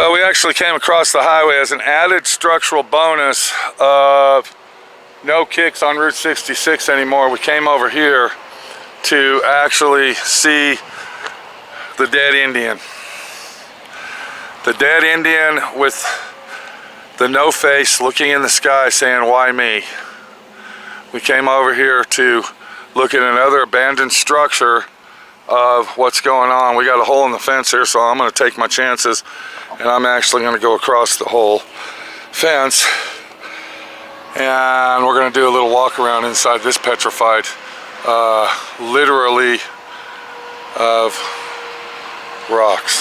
Well, we actually came across the highway as an added structural bonus of no kicks on Route 66 anymore. We came over here to actually see the dead Indian. The dead Indian with the no face looking in the sky saying, "Why me?" We came over here to look at another abandoned structure of what's going on. We got a hole in the fence here, so I'm going to take my chances, and I'm actually going to go across the whole fence, and we're going to do a little walk around inside this petrified, literally, of rocks.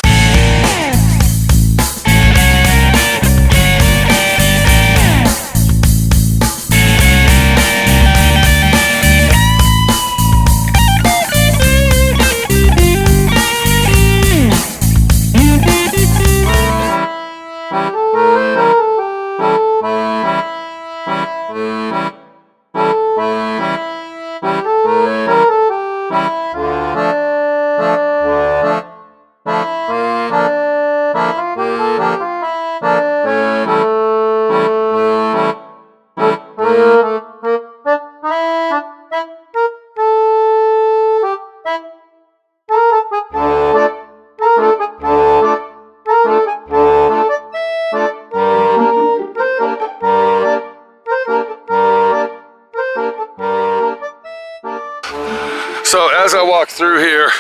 So as I walked through here,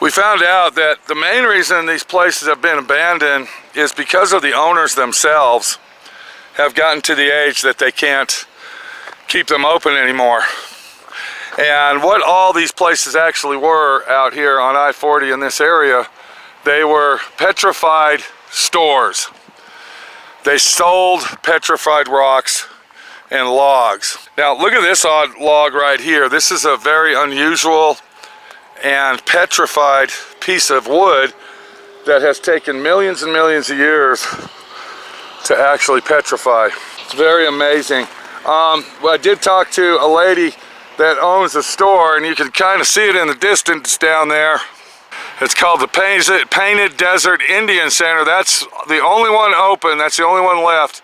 we found out that the main reason these places have been abandoned is because of the owners themselves have gotten to the age that they can't keep them open anymore. And what all these places actually were out here on I-40 in this area, they were petrified stores. They sold petrified rocks and logs. Now look at this odd log right here. This is a very unusual and petrified piece of wood that has taken millions and millions of years to actually petrify. It's very amazing. I did talk to a lady that owns a store, and you can kind of see it in the distance down there. It's called the Painted Desert Indian Center. That's the only one open. That's the only one left.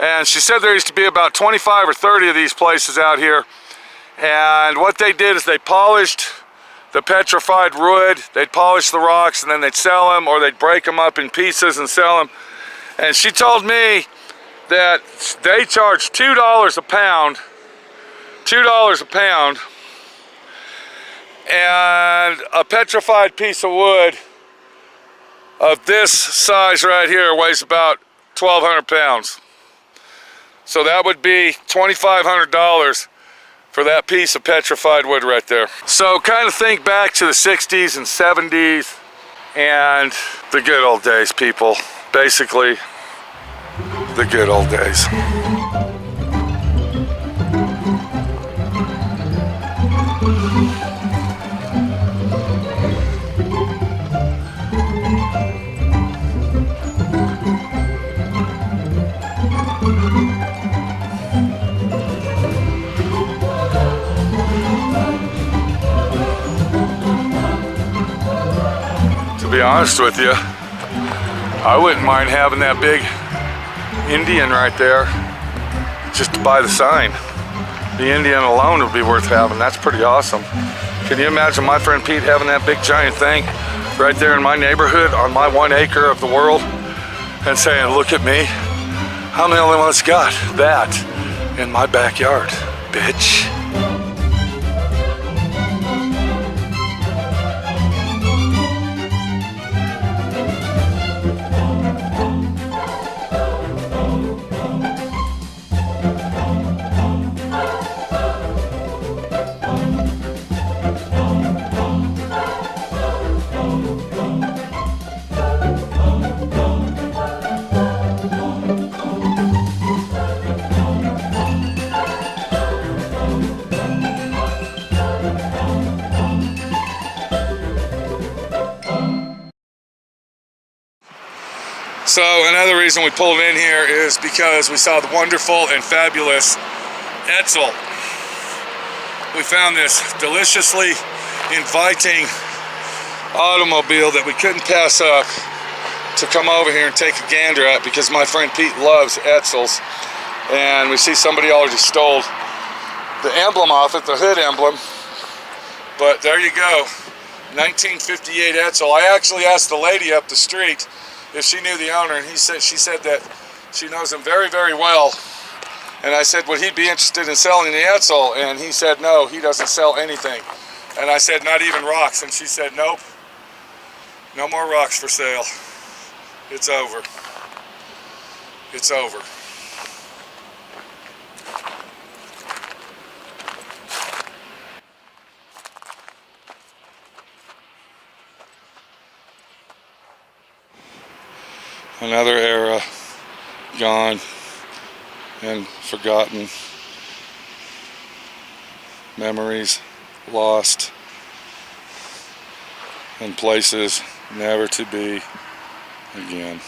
And she said there used to be about 25 or 30 of these places out here. And what they did is they polished the petrified wood, they'd polish the rocks, and then they'd sell them, or they'd break them up in pieces and sell them. And she told me that they charge $2 a pound, $2 a pound, and a petrified piece of wood of this size right here weighs about 1,200 pounds. So that would be $2,500 for that piece of petrified wood right there. So kind of think back to the 60s and 70s and the good old days, people. Basically, the good old days. To be honest with you, I wouldn't mind having that big Indian right there just to buy the sign. The Indian alone would be worth having. That's pretty awesome. Can you imagine my friend Pete having that big giant thing right there in my neighborhood on my 1 acre of the world and saying, look at me, I'm the only one that's got that in my backyard, bitch. So another reason we pulled in here is because we saw the wonderful and fabulous Edsel. We found this deliciously inviting automobile that we couldn't pass up to come over here and take a gander at because my friend Pete loves Edsels. And we see somebody already stole the emblem off it, the hood emblem. But there you go, 1958 Edsel. I actually asked the lady up the street if she knew the owner, and she said that she knows him very, very well. And I said, would he be interested in selling the Edsel? And he said, no, he doesn't sell anything. And I said, not even rocks. And she said, nope, no more rocks for sale. It's over. It's over. Another era gone and forgotten. Memories lost and places never to be again.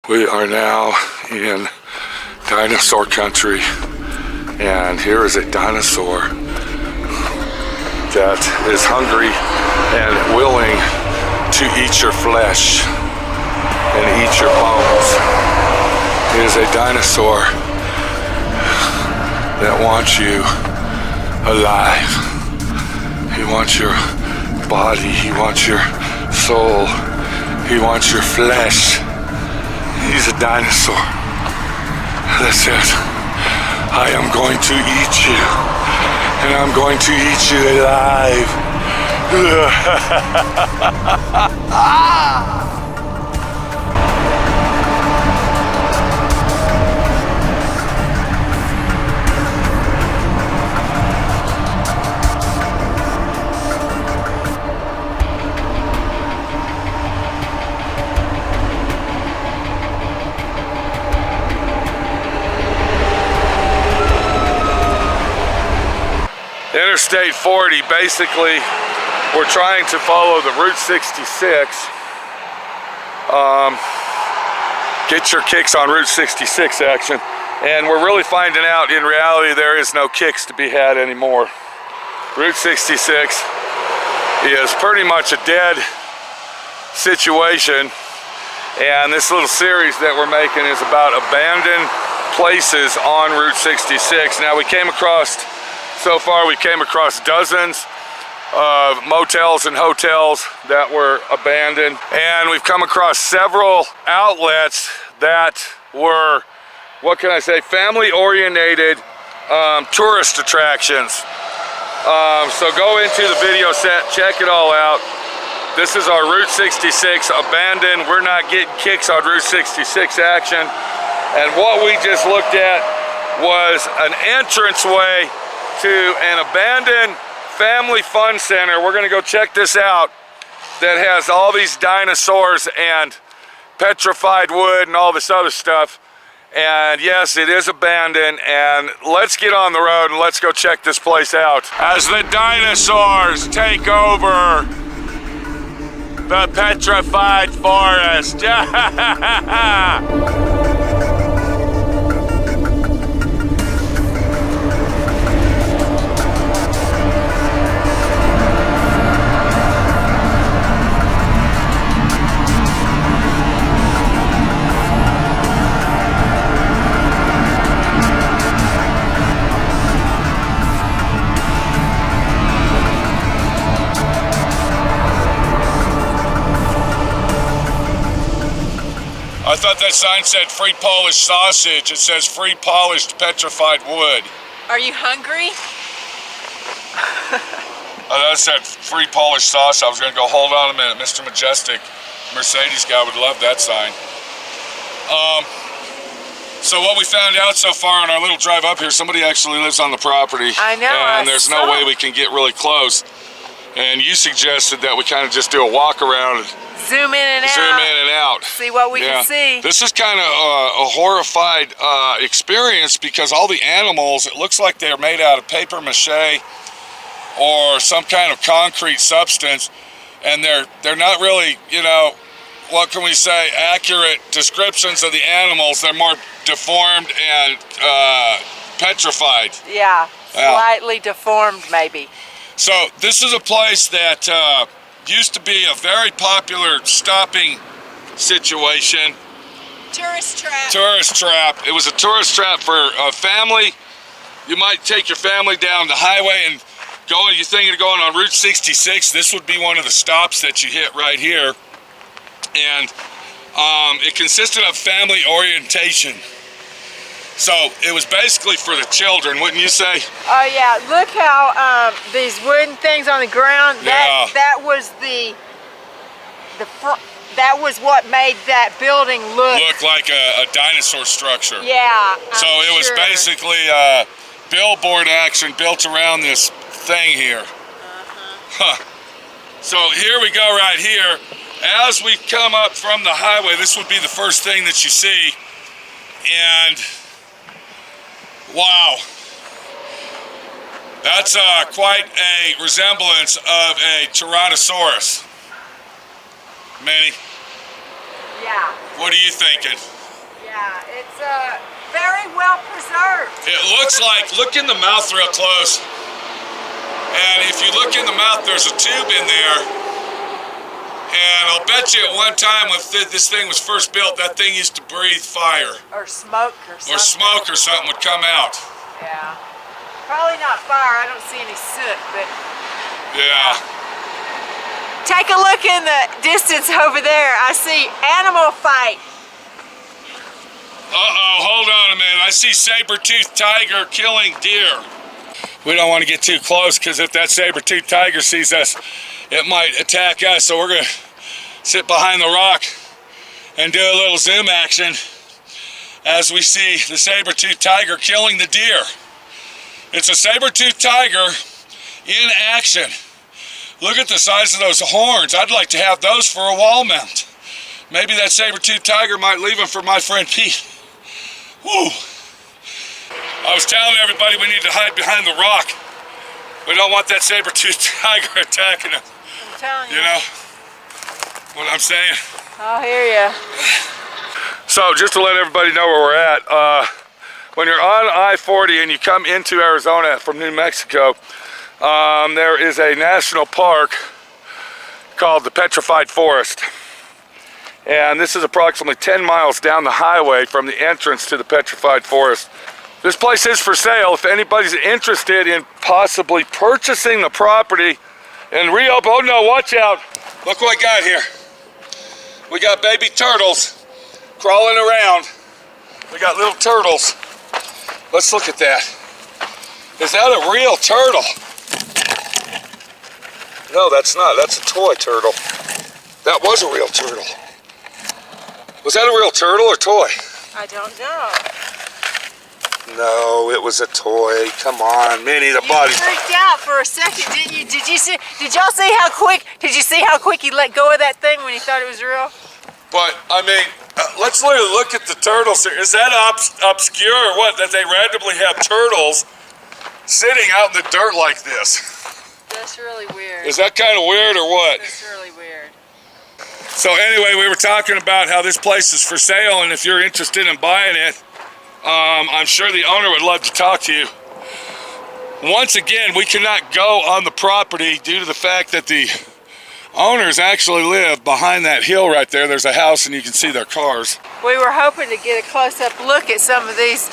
We are now in dinosaur country, and here is a dinosaur that is hungry and willing to eat your flesh and eat your bones. It is a dinosaur that wants you alive. He wants your body, he wants your soul, he wants your flesh. He's a dinosaur that says, I am going to eat you, and I'm going to eat you alive. Interstate 40. Basically, we're trying to follow the Route 66. Get your kicks on Route 66 action. And we're really finding out in reality there is no kicks to be had anymore. Route 66 is pretty much a dead situation. And this little series that we're making is about abandoned places on Route 66. Now we came across, so far we came across dozens of motels and hotels that were abandoned. And we've come across several outlets that were, what can I say, family-oriented tourist attractions. So go into the video set, check it all out. This is our Route 66 abandoned. We're not getting kicks on Route 66 action. And what we just looked at was an entranceway to an abandoned family fun center. We're gonna go check this out, that has all these dinosaurs and petrified wood and all this other stuff. And yes, it is abandoned, and let's get on the road and let's go check this place out. As the dinosaurs take over the petrified forest. I thought that sign said free polished sausage. It says free polished petrified wood. Are you hungry? That said free polished sausage. I was gonna go, hold on a minute, Mr. Majestic Mercedes guy would love that sign. So what we found out so far on our little drive up here, somebody actually lives on the property. I know. And there's no way we can get really close. And you suggested that we kind of just do a walk around and zoom in and out. Zoom in and out. See what we can see. This is kind of a horrified experience because all the animals, it looks like they're made out of paper mache or some kind of concrete substance, and they're not really, you know, what can we say, accurate descriptions of the animals. They're more deformed and petrified. Yeah, slightly deformed maybe. So this is a place that used to be a very popular stopping situation. Tourist trap. Tourist trap. It was a tourist trap for a family. You might take your family down the highway and go, you're thinking of going on Route 66. This would be one of the stops that you hit right here. And it consisted of family orientation. So it was basically for the children, wouldn't you say? Oh yeah, look how these wooden things on the ground, Yeah. that was that was what made that building look like a dinosaur structure. Yeah. So it was basically billboard action built around this thing here. So here we go right here. As we come up from the highway, this would be the first thing that you see. And wow, that's quite a resemblance of a Tyrannosaurus. Manny? Yeah. What are you thinking? Yeah, it's very well preserved. It looks like, look in the mouth real close. And if you look in the mouth, there's a tube in there. And I'll bet you at one time when this thing was first built, that thing used to breathe fire. Or smoke or something. Or smoke or something would come out. Yeah. Probably not fire. I don't see any soot, but... Yeah. Take a look in the distance over there. I see animal fight. Uh-oh, hold on a minute. I see saber-toothed tiger killing deer. We don't want to get too close because if that saber-toothed tiger sees us, it might attack us. So we're going to sit behind the rock and do a little zoom action as we see the saber-toothed tiger killing the deer. It's a saber-toothed tiger in action. Look at the size of those horns. I'd like to have those for a wall mount. Maybe that saber-toothed tiger might leave them for my friend Pete. Woo! I was telling everybody we need to hide behind the rock. We don't want that saber-toothed tiger attacking them. I'm telling you. You know what I'm saying? I'll hear ya. So just to let everybody know where we're at, when you're on I-40 and you come into Arizona from New Mexico, there is a national park called the Petrified Forest. And this is approximately 10 miles down the highway from the entrance to the Petrified Forest. This place is for sale if anybody's interested in possibly purchasing the property and reopen. Oh no, watch out. Look what I got here. We got baby turtles crawling around. We got little turtles. Let's look at that. Is that a real turtle? No, that's not. That's a toy turtle. That was a real turtle. Was that a real turtle or toy? I don't know. No, it was a toy. Come on, Minnie, the body. You freaked out for a second, didn't you? Did y'all see how quick? Did you see how quick he let go of that thing when he thought it was real? But I mean, let's literally look at the turtles here. Is that obscure or what? That they randomly have turtles sitting out in the dirt like this? That's really weird. Is that kind of weird or what? That's really weird. So anyway, we were talking about how this place is for sale, and if you're interested in buying it, I'm sure the owner would love to talk to you. Once again, we cannot go on the property due to the fact that the owners actually live behind that hill right there. There's a house and you can see their cars. We were hoping to get a close-up look at some of these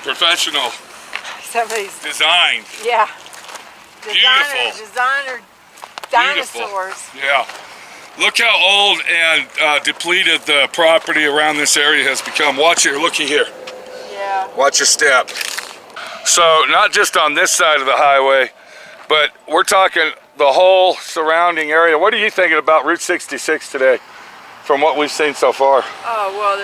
Professional. Designed. Yeah. Beautiful. Designer dinosaurs. Yeah. Look how old and depleted the property around this area has become. Watch here, looky here. Yeah. Watch your step. So not just on this side of the highway, but we're talking the whole surrounding area. What are you thinking about Route 66 today from what we've seen so far? Oh, well,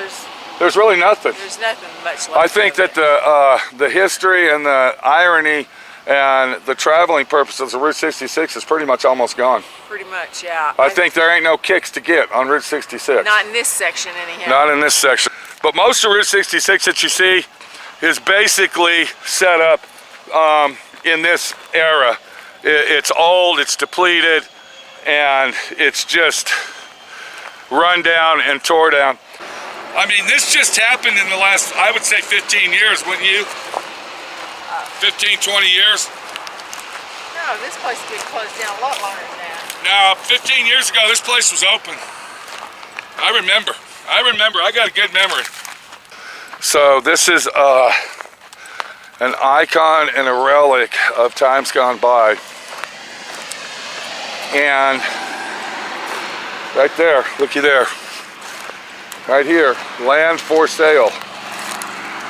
there's really nothing. There's nothing much left. I think that the history and the irony and the traveling purposes of Route 66 is pretty much almost gone. Pretty much, yeah. I think there ain't no kicks to get on Route 66. Not in this section, anyhow. Not in this section. But most of Route 66 that you see is basically set up in this era. It's old, it's depleted, and it's just run down and tore down. I mean, this just happened in the last, I would say 15 years, wouldn't you? 15, 20 years? No, this place has been closed down a lot longer than that. No, 15 years ago, this place was open. I remember. I got a good memory. So this is an icon and a relic of times gone by. And right there, looky there. Right here, land for sale.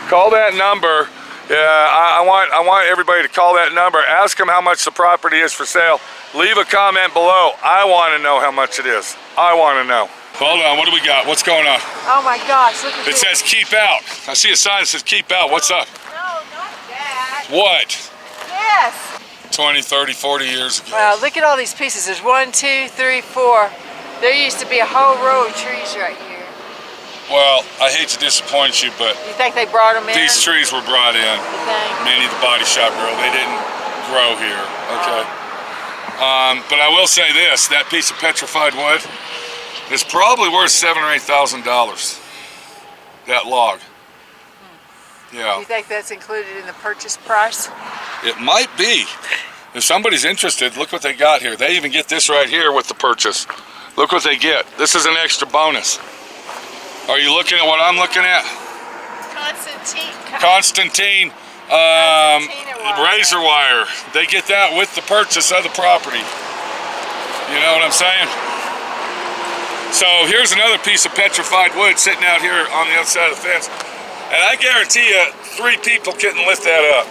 Call that number. I want everybody to call that number. Ask them how much the property is for sale. Leave a comment below. I want to know how much it is. I want to know. Hold on, what do we got? What's going on? Oh my gosh, look at It this. says keep out. I see a sign that says keep out. What's up? No, not that. What? Yes. 20, 30, 40 years ago. Wow, look at all these pieces. There's 1, 2, 3, 4. There used to be a whole row of trees right here. Well, I hate to disappoint you, but You think they brought them in? these trees were brought in. You think? Minnie the body shop girl, they didn't grow here, okay? But I will say this, that piece of petrified wood is probably worth $7,000 or $8,000. That log. Yeah. You think that's included in the purchase price? It might be. If somebody's interested, look what they got here. They even get this right here with the purchase. Look what they get. This is an extra bonus. Are you looking at what I'm looking at? Constantine razor wire. They get that with the purchase of the property. You know what I'm saying? So here's another piece of petrified wood sitting out here on the other side of the fence. And I guarantee you, 3 people couldn't lift that up.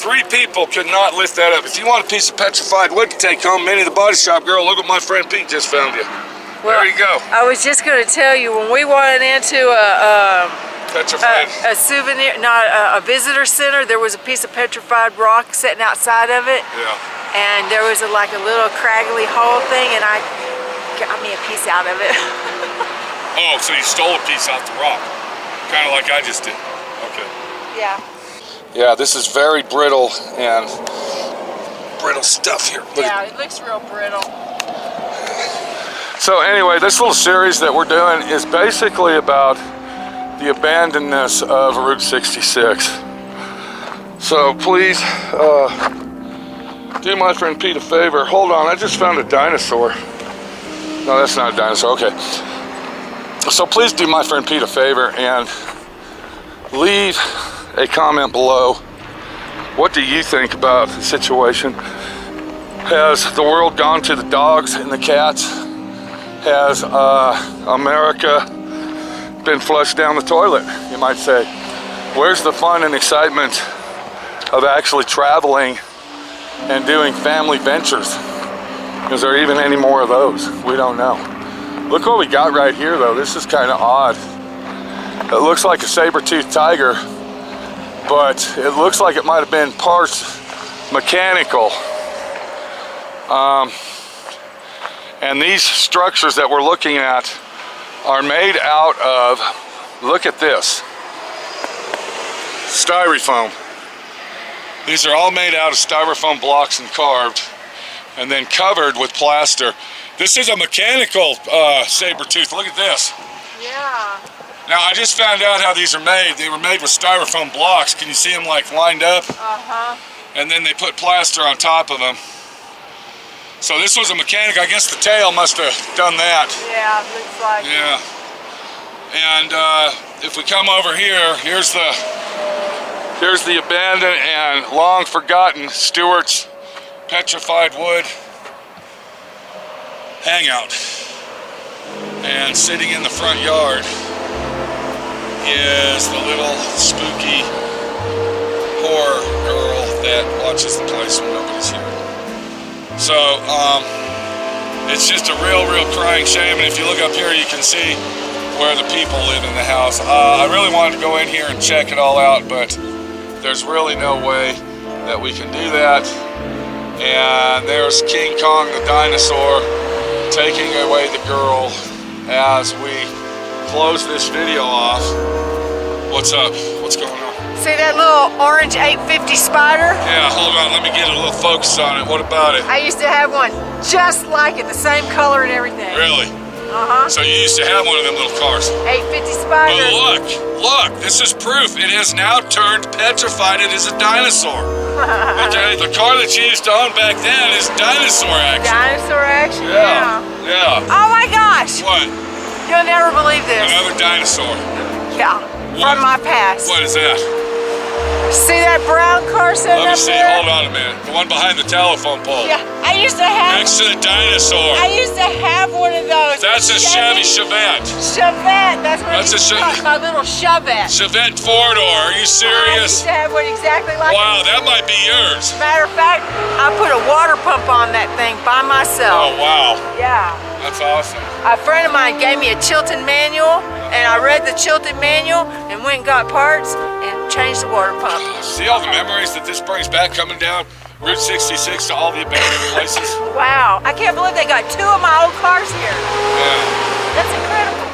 3 people could not lift that up. If you want a piece of petrified wood to take home, Minnie the body shop girl, look what my friend Pete just found you. Well, there you go. I was just going to tell you, when we went into a souvenir, not a visitor center, there was a piece of petrified rock sitting outside of it. Yeah. And there was like a little craggly hole thing, and I got me a piece out of it. Oh, so you stole a piece off the rock. Kind of like I just did. Okay. Yeah. Yeah, this is very brittle and brittle stuff here. Yeah, it looks real brittle. So anyway, this little series that we're doing is basically about the abandonedness of Route 66. So please do my friend Pete a favor. Hold on, I just found a dinosaur. No, that's not a dinosaur, okay. So please do my friend Pete a favor and leave a comment below. What do you think about the situation? Has the world gone to the dogs and the cats? Has America been flushed down the toilet, you might say? Where's the fun and excitement of actually traveling and doing family ventures? Is there even any more of those? We don't know. Look what we got right here though. This is kind of odd. It looks like a saber-toothed tiger, but it looks like it might have been parts mechanical. And these structures that we're looking at are made out of, look at this, styrofoam. These are all made out of styrofoam blocks and carved and then covered with plaster. This is a mechanical saber-tooth. Look at this. Yeah. Now I just found out how these are made. They were made with styrofoam blocks. Can you see them like lined up? Uh-huh. And then they put plaster on top of them. So this was a mechanic. I guess the tail must have done that. Yeah, looks like. Yeah. And if we come over here, here's the abandoned and long forgotten Stewart's Petrified Wood hangout. And sitting in the front yard is the little spooky horror girl that watches the place when nobody's here. So it's just a real crying shame. And if you look up here, you can see where the people live in the house. I really wanted to go in here and check it all out, but there's really no way that we can do that. And there's King Kong the dinosaur taking away the girl as we close this video off. What's up? What's going on? See that little orange 850 spider? Yeah, hold on, let me get a little focus on it. What about it? I used to have one just like it, the same color and everything. Really? Uh-huh. So you used to have one of them little cars. 850 spider. But look, this is proof. It has now turned petrified. It is a dinosaur. Okay, the car that you used to own back then is dinosaur action. Dinosaur action, Yeah. Oh my gosh. What? You'll never believe this. Another dinosaur. Yeah, What? from my past. What is that? See that brown car sitting Let me up see, there? hold on a minute. The one behind the telephone pole. Yeah, I used to have. Next to the dinosaur. I used to have one of those. That's a Chevy Chevette. Chevette. That's what That's I used to call it, my little Chevette. Chevette four-door, are you I serious? used to have one exactly like Wow, it. that might be yours. Matter of fact, I put a water pump on that thing by myself. Oh, wow. Yeah. That's awesome. A friend of mine gave me a Chilton manual, and I read the Chilton manual and went and got parts and changed the water pump. See all the memories that this brings back coming down Route 66 to all the abandoned places? Wow, I can't believe they got 2 of my old cars here. Yeah. That's incredible.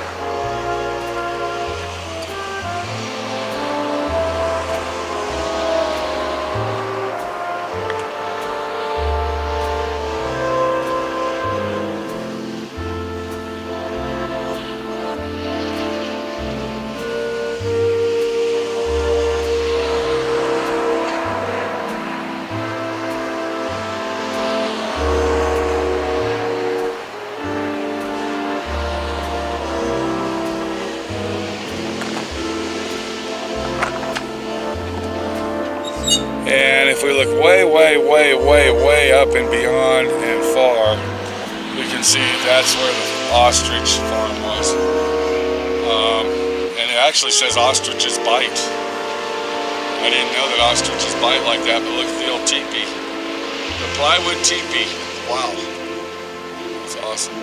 And if we look way up and beyond and far, we can see that's where the ostrich farm was. And it actually says ostriches bite. I didn't know that ostriches bite like that, but look at the old teepee. The plywood teepee. Wow. That's awesome.